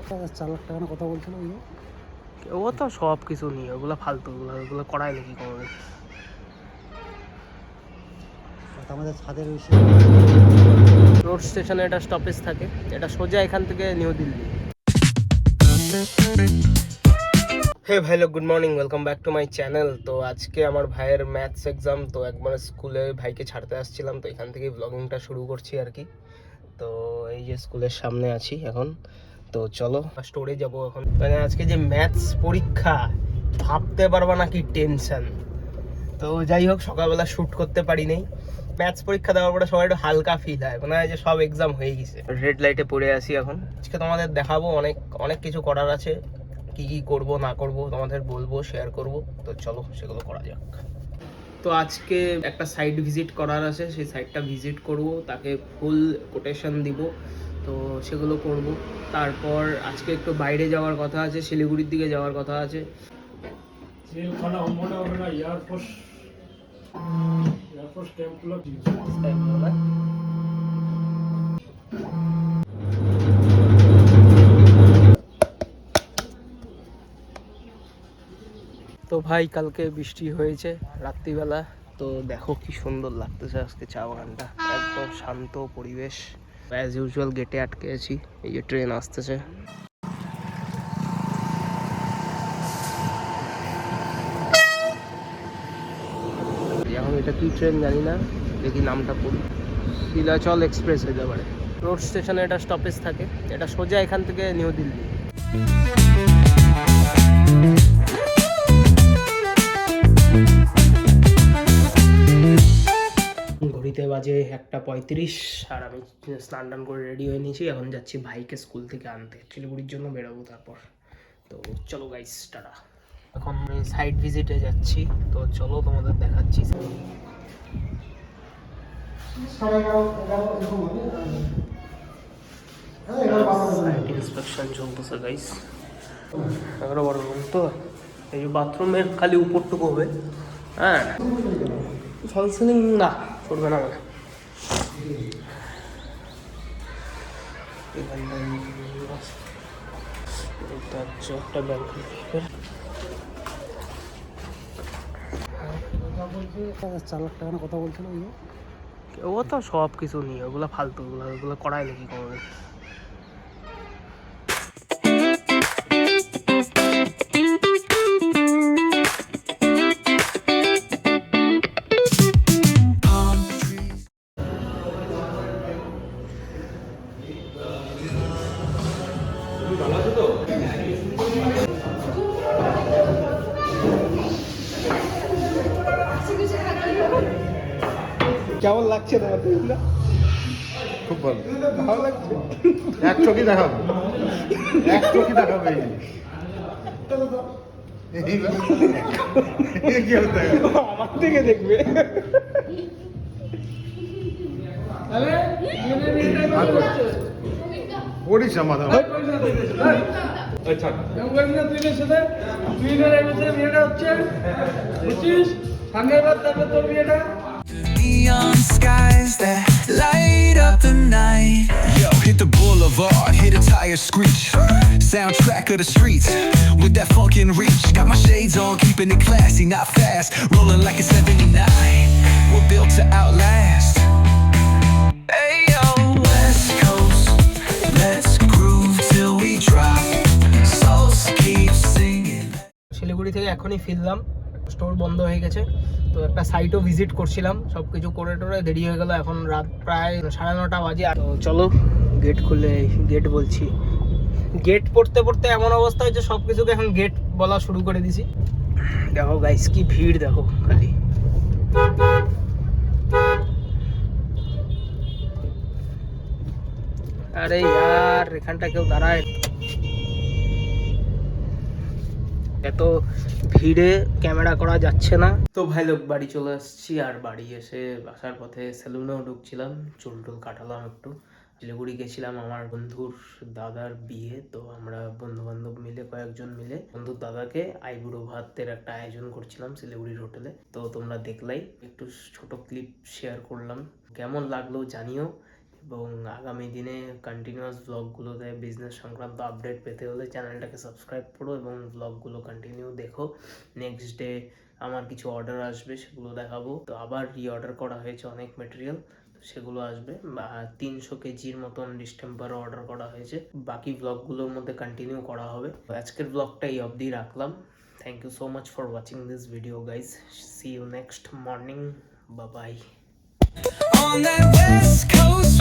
4 লাখ টাকা না কথা বলছিল ওই ও তো সব কিছু নিয়ে ওগুলো ফালতু, ওগুলো করায় নাকি কোনো আমাদের ছাদের ওই রোড স্টেশনে একটা স্টপেজ থাকে, এটা সোজা এখান থেকে নিউ দিল্লি। হে ভাই লোক, good morning, welcome back to my channel. তো আজকে আমার ভাইয়ের ম্যাথস এক্সাম, তো একবার স্কুলে ভাইকে ছাড়তে আসছিলাম, তো এখান থেকেই ব্লগিংটা শুরু করছি আর কি। তো এই যে স্কুলের সামনে আছি এখন, তো চলো স্টোরে যাবো এখন। মানে আজকে যে ম্যাথস পরীক্ষা, ভাবতে পারবা না কি টেনশন। তো যাই হোক, সকালবেলা শ্যুট করতে পারি নাই। ম্যাথস পরীক্ষা দেওয়ার পরে সবাই একটু হালকা ফিল হয়, মনে হয় যে সব এক্সাম হয়ে গেছে। রেড লাইটে পড়ে আসি এখন। আজকে তোমাদের দেখাবো, অনেক অনেক কিছু করার আছে। কি কি করব না করব তোমাদের বলবো, শেয়ার করব। তো চলো সেগুলো করা যাক। তো আজকে একটা সাইট ভিজিট করার আছে, সেই সাইটটা ভিজিট করব, তাকে ফুল কোটেশন দিব, তো সেগুলো করব। তারপর আজকে একটু বাইরে যাওয়ার কথা আছে, শিলিগুড়ির দিকে যাওয়ার কথা আছে। জেলখানা মনে হবে না, এয়ারফোর্স ক্যাম্পগুলো তো ভাই কালকে বৃষ্টি হয়েছে রাত্রিবেলা, তো দেখো কি সুন্দর লাগতেছে আজকে চা বাগানটা, একদম শান্ত পরিবেশ। অ্যাজ ইউজুয়াল গেটে আটকে আছি, এই যে ট্রেন আসতেছে। এখন এটা কি ট্রেন জানি না, দেখি নামটা পড়ি। শিলাচল এক্সপ্রেস হতে পারে। রোড স্টেশনে একটা স্টপেজ থাকে, এটা সোজা এখান থেকে নিউ দিল্লি। ঘড়িতে বাজে 1:35, আর আমি স্নান টান করে রেডি হয়ে নিয়েছি। এখন যাচ্ছি ভাইকে স্কুল থেকে আনতে, শিলিগুড়ির জন্য বেরোবো তারপর। তো চলো গাইস, টাটা। এখন আমি সাইট ভিজিটে যাচ্ছি, তো চলো তোমাদের দেখাচ্ছি। সাইট ইন্সপেকশন চলতেছে গাইস। 11-12 রুম, তো এই যে বাথরুমের খালি উপরটুকু হবে। হ্যাঁ, ফল সিলিং না, করবে না মানে। এটা হচ্ছে একটা ব্যালকনি। 4 লাখ টাকা না কথা বলছিল ওই ও তো সব কিছু নিয়ে ওগুলো ফালতু, ওগুলো করায় নাকি কোনো কেমন লাগছে তোমার ট্রেনটা? খুব ভালো, ভালো লাগছে। এক চোখই দেখাবো, এক চোখই দেখাবো। আমার থেকে দেখবে। পড়িস আমাদের Neon skies that light up the night. Yo, hit the boulevard, hit a tire screech. Soundtrack of the streets with that funkin' reach. Got my shades on, keeping it classy, not fast. Rolling like a 79. We're built to outlast. Hey yo, West Coast, let's groove till we drop. Souls keep singing. Siliguri থেকে এখনই ফিরলাম, store বন্ধ হয়ে গেছে। তো একটা সাইটও visit করছিলাম, সব কিছু করে টোরে দেরি হয়ে গেল। এখন রাত প্রায় 9:30 বাজে। তো চলো গেট খুলে, গেট বলছি, গেট পড়তে পড়তে এমন অবস্থা হয়েছে সব কিছুকে এখন গেট বলা শুরু করে দিছি। দেখো গাইস কি ভিড়, দেখো খালি। আরে ইয়ার, এখানটা কেউ দাঁড়ায়? এত ভিড়ে ক্যামেরা করা যাচ্ছে না। তো ভাই লোক, বাড়ি চলে আসছি, আর বাড়ি এসে আসার পথে সেলুনেও ঢুকছিলাম, চুল টুল কাটালাম একটু। শিলিগুড়ি গেছিলাম আমার বন্ধুর দাদার বিয়ে, তো আমরা বন্ধু বান্ধব মিলে, কয়েকজন মিলে বন্ধুর দাদাকে আইবুড়ো ভাতের একটা আয়োজন করছিলাম শিলিগুড়ির হোটেলে। তো তোমরা দেখলাই, একটু ছোট ক্লিপ শেয়ার করলাম, কেমন লাগলো জানিও। এবং আগামী দিনে কন্টিনিউয়াস ব্লগগুলোতে বিজনেস সংক্রান্ত আপডেট পেতে হলে চ্যানেলটাকে সাবস্ক্রাইব করো এবং ব্লগগুলো কন্টিনিউ দেখো। নেক্সট ডে আমার কিছু অর্ডার আসবে, সেগুলো দেখাবো। তো আবার রিঅর্ডার করা হয়েছে অনেক মেটেরিয়াল, সেগুলো আসবে। 300 কেজির মতন ডিস্টেম্পারও অর্ডার করা হয়েছে, বাকি ব্লগগুলোর মধ্যে কন্টিনিউ করা হবে। তো আজকের ব্লগটা এই অবধি রাখলাম। Thank you so much for watching this video guys. See you next morning, bye bye. On that west coast